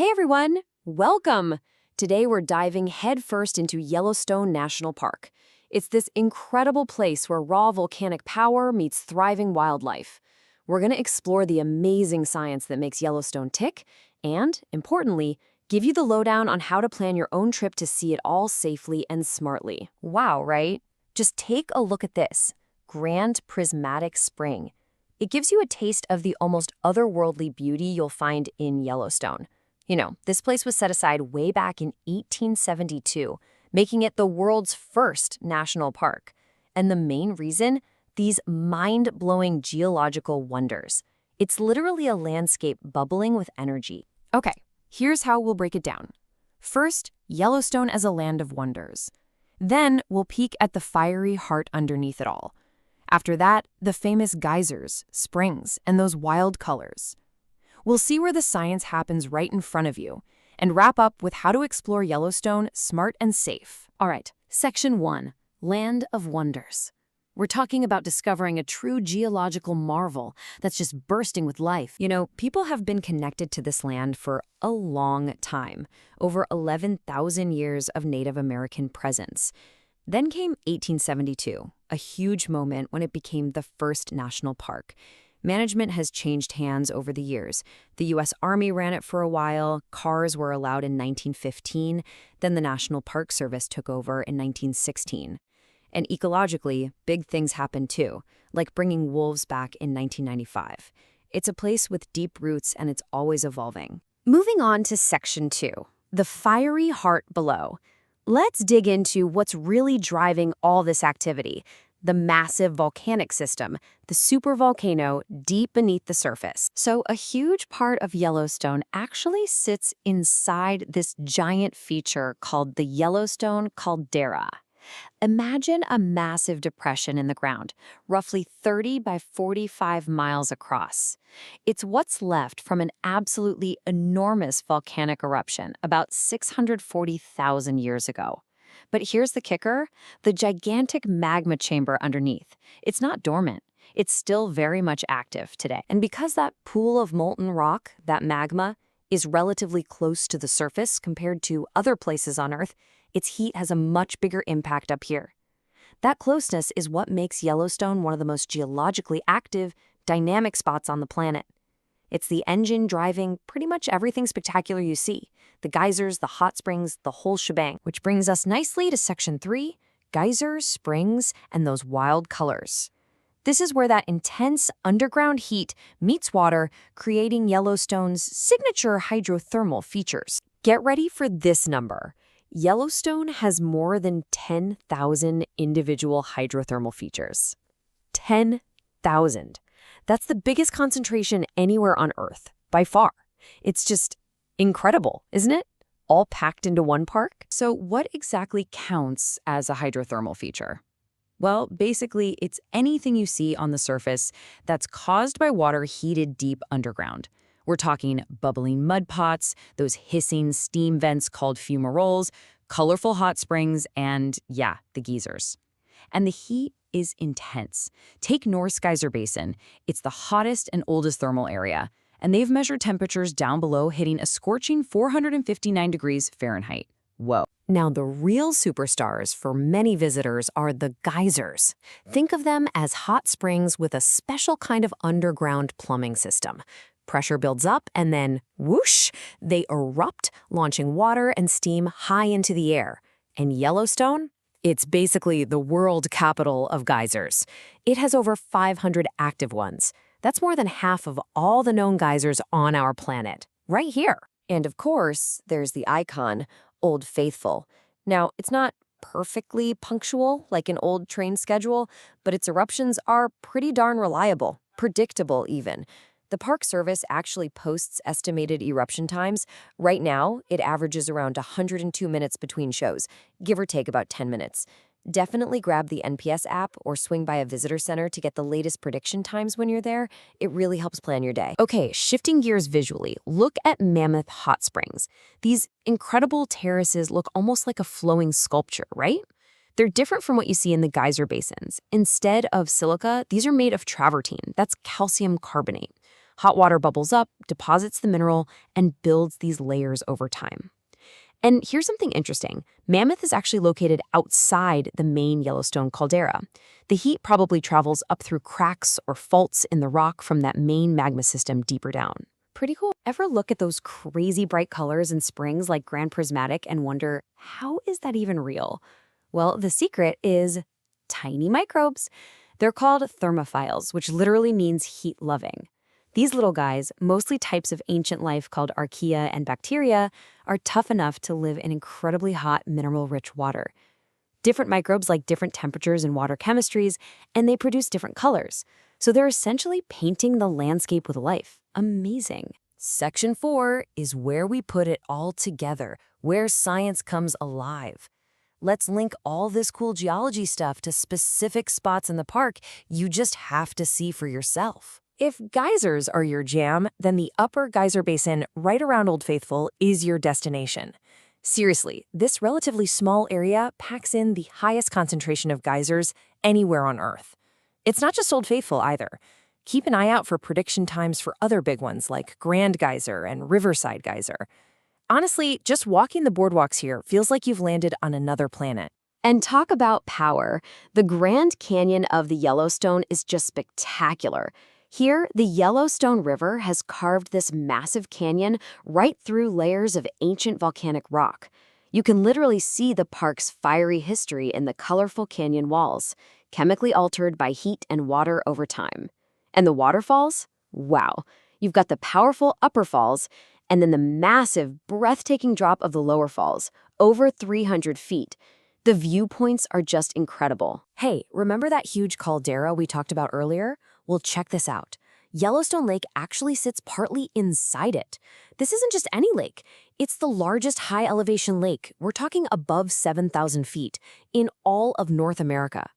Hey everyone, welcome! Today we're diving headfirst into Yellowstone National Park. It's this incredible place where raw volcanic power meets thriving wildlife. We're going to explore the amazing science that makes Yellowstone tick and, importantly, give you the lowdown on how to plan your own trip to see it all safely and smartly. Wow, right? Just take a look at this. Grand Prismatic Spring. It gives you a taste of the almost otherworldly beauty you'll find in Yellowstone. You know, this place was set aside way back in 1872, making it the world's first national park. And the main reason? These mind-blowing geological wonders. It's literally a landscape bubbling with energy. Okay, here's how we'll break it down. First, Yellowstone as a land of wonders. Then, we'll peek at the fiery heart underneath it all. After that, the famous geysers, springs, and those wild colors. We'll see where the science happens right in front of you, and wrap up with how to explore Yellowstone smart and safe. All right, Section 1, Land of Wonders. We're talking about discovering a true geological marvel that's just bursting with life. You know, people have been connected to this land for a long time, over 11,000 years of Native American presence. Then came 1872, a huge moment when it became the first national park. Management has changed hands over the years. The U.S. Army ran it for a while, cars were allowed in 1915, then the National Park Service took over in 1916. And ecologically, big things happened too, like bringing wolves back in 1995. It's a place with deep roots and it's always evolving. Moving on to Section 2, the fiery heart below. Let's dig into what's really driving all this activity. The massive volcanic system, the supervolcano deep beneath the surface. So a huge part of Yellowstone actually sits inside this giant feature called the Yellowstone Caldera. Imagine a massive depression in the ground, roughly 30 by 45 miles across. It's what's left from an absolutely enormous volcanic eruption about 640,000 years ago. But here's the kicker, the gigantic magma chamber underneath. It's not dormant. It's still very much active today. And because that pool of molten rock, that magma, is relatively close to the surface compared to other places on Earth, its heat has a much bigger impact up here. That closeness is what makes Yellowstone one of the most geologically active, dynamic spots on the planet. It's the engine driving pretty much everything spectacular you see. The geysers, the hot springs, the whole shebang. Which brings us nicely to Section 3, geysers, springs, and those wild colors. This is where that intense underground heat meets water, creating Yellowstone's signature hydrothermal features. Get ready for this number. Yellowstone has more than 10,000 individual hydrothermal features. 10,000. That's the biggest concentration anywhere on Earth, by far. It's just incredible, isn't it? All packed into one park. So what exactly counts as a hydrothermal feature? Well, basically, it's anything you see on the surface that's caused by water heated deep underground. We're talking bubbling mud pots, those hissing steam vents called fumaroles, colorful hot springs, and yeah, the geysers. And the heat is intense. Take North Geyser Basin. It's the hottest and oldest thermal area, and they've measured temperatures down below hitting a scorching 459 degrees Fahrenheit. Whoa. Now, the real superstars for many visitors are the geysers. Think of them as hot springs with a special kind of underground plumbing system. Pressure builds up and then, whoosh, they erupt, launching water and steam high into the air. And Yellowstone? It's basically the world capital of geysers. It has over 500 active ones. That's more than half of all the known geysers on our planet, right here. And of course, there's the icon, Old Faithful. Now, it's not perfectly punctual like an old train schedule, but its eruptions are pretty darn reliable, predictable even. The Park Service actually posts estimated eruption times. Right now, it averages around 102 minutes between shows, give or take about 10 minutes. Definitely grab the NPS app or swing by a visitor center to get the latest prediction times when you're there. It really helps plan your day. Okay, shifting gears visually, look at Mammoth Hot Springs. These incredible terraces look almost like a flowing sculpture, right? They're different from what you see in the geyser basins. Instead of silica, these are made of travertine. That's calcium carbonate. Hot water bubbles up, deposits the mineral, and builds these layers over time. And here's something interesting. Mammoth is actually located outside the main Yellowstone caldera. The heat probably travels up through cracks or faults in the rock from that main magma system deeper down. Pretty cool. Ever look at those crazy bright colors in springs like Grand Prismatic and wonder, how is that even real? Well, the secret is tiny microbes. They're called thermophiles, which literally means heat-loving. These little guys, mostly types of ancient life called archaea and bacteria, are tough enough to live in incredibly hot, mineral-rich water. Different microbes like different temperatures and water chemistries, and they produce different colors. So they're essentially painting the landscape with life. Amazing. Section 4 is where we put it all together, where science comes alive. Let's link all this cool geology stuff to specific spots in the park you just have to see for yourself. If geysers are your jam, then the Upper Geyser Basin right around Old Faithful is your destination. Seriously, this relatively small area packs in the highest concentration of geysers anywhere on Earth. It's not just Old Faithful either. Keep an eye out for prediction times for other big ones like Grand Geyser and Riverside Geyser. Honestly, just walking the boardwalks here feels like you've landed on another planet. And talk about power. The Grand Canyon of the Yellowstone is just spectacular. Here, the Yellowstone River has carved this massive canyon right through layers of ancient volcanic rock. You can literally see the park's fiery history in the colorful canyon walls, chemically altered by heat and water over time. And the waterfalls? Wow. You've got the powerful upper falls, and then the massive, breathtaking drop of the lower falls, over 300 feet. The viewpoints are just incredible. Hey, remember that huge caldera we talked about earlier? Well, check this out. Yellowstone Lake actually sits partly inside it. This isn't just any lake. It's the largest high-elevation lake, we're talking above 7,000 feet, in all of North America.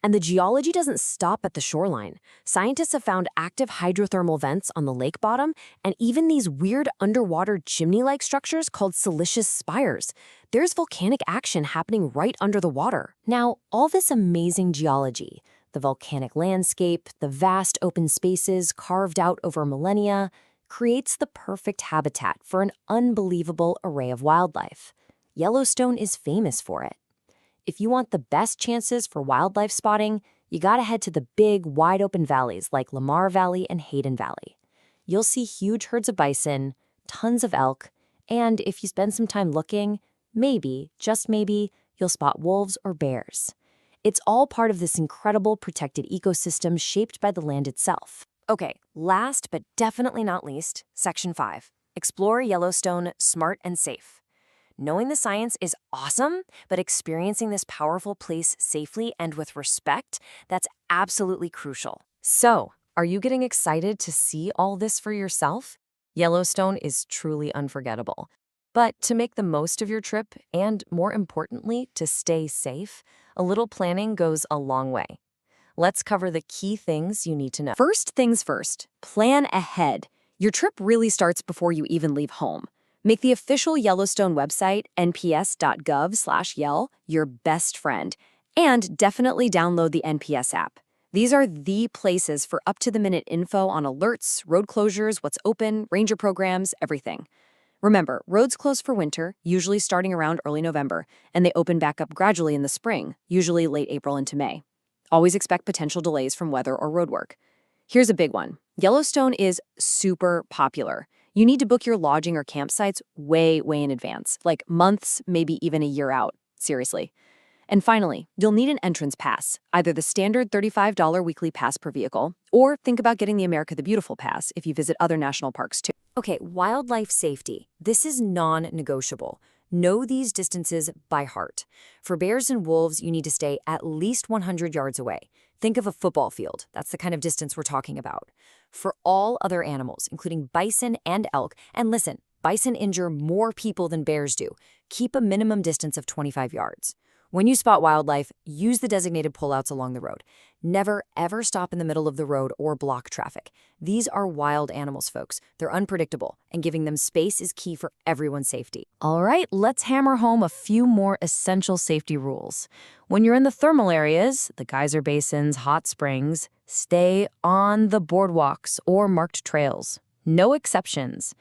And the geology doesn't stop at the shoreline. Scientists have found active hydrothermal vents on the lake bottom and even these weird underwater chimney-like structures called siliceous spires. There's volcanic action happening right under the water. Now, all this amazing geology, the volcanic landscape, the vast open spaces carved out over millennia, creates the perfect habitat for an unbelievable array of wildlife. Yellowstone is famous for it. If you want the best chances for wildlife spotting, you gotta head to the big, wide-open valleys like Lamar Valley and Hayden Valley. You'll see huge herds of bison, tons of elk, and if you spend some time looking, maybe, just maybe, you'll spot wolves or bears. It's all part of this incredible protected ecosystem shaped by the land itself. Okay, last but definitely not least, Section 5. Explore Yellowstone smart and safe. Knowing the science is awesome, but experiencing this powerful place safely and with respect, that's absolutely crucial. So, are you getting excited to see all this for yourself? Yellowstone is truly unforgettable. But to make the most of your trip, and more importantly, to stay safe, a little planning goes a long way. Let's cover the key things you need to know. First things first, plan ahead. Your trip really starts before you even leave home. Make the official Yellowstone website, nps.gov/yell, your best friend, and definitely download the NPS app. These are the places for up-to-the-minute info on alerts, road closures, what's open, ranger programs, everything. Remember, roads close for winter, usually starting around early November, and they open back up gradually in the spring, usually late April into May. Always expect potential delays from weather or roadwork. Here's a big one. Yellowstone is super popular. You need to book your lodging or campsites way in advance, like months, maybe even a year out. Seriously. And finally, you'll need an entrance pass, either the standard $35 weekly pass per vehicle, or think about getting the America the Beautiful pass if you visit other national parks too. Okay, wildlife safety. This is non-negotiable. Know these distances by heart. For bears and wolves, you need to stay at least 100 yards away. Think of a football field. That's the kind of distance we're talking about. For all other animals, including bison and elk, and listen, bison injure more people than bears do. Keep a minimum distance of 25 yards. When you spot wildlife, use the designated pullouts along the road. Never, ever stop in the middle of the road or block traffic. These are wild animals, folks. They're unpredictable, and giving them space is key for everyone's safety. All right, let's hammer home a few more essential safety rules. When you're in the thermal areas, the geyser basins, hot springs, stay on the boardwalks or marked trails. No exceptions.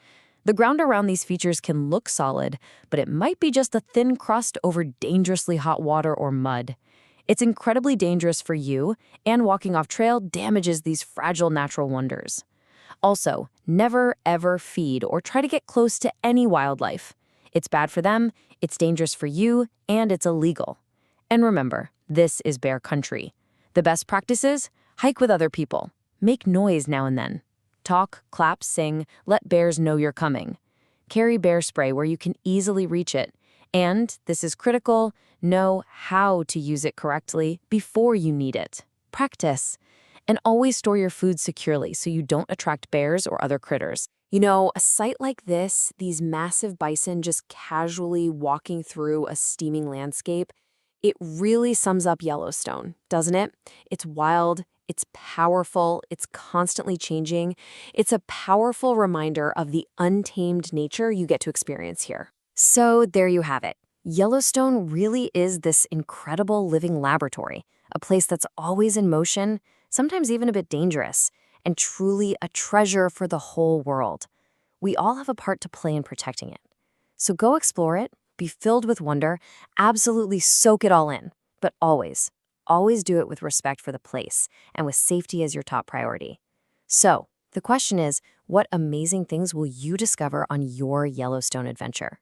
The ground around these features can look solid, but it might be just a thin crust over dangerously hot water or mud. It's incredibly dangerous for you, and walking off trail damages these fragile natural wonders. Also, never ever feed or try to get close to any wildlife. It's bad for them, it's dangerous for you, and it's illegal. And remember, this is bear country. The best practices? Hike with other people. Make noise now and then. Talk, clap, sing, let bears know you're coming. Carry bear spray where you can easily reach it. And, this is critical, know how to use it correctly before you need it. Practice. And always store your food securely so you don't attract bears or other critters. You know, a sight like this, these massive bison just casually walking through a steaming landscape, it really sums up Yellowstone, doesn't it? It's wild, it's powerful, it's constantly changing. It's a powerful reminder of the untamed nature you get to experience here. So there you have it. Yellowstone really is this incredible living laboratory, a place that's always in motion, sometimes even a bit dangerous, and truly a treasure for the whole world. We all have a part to play in protecting it. So go explore it, be filled with wonder, absolutely soak it all in, but always do it with respect for the place and with safety as your top priority. So, the question is, what amazing things will you discover on your Yellowstone adventure?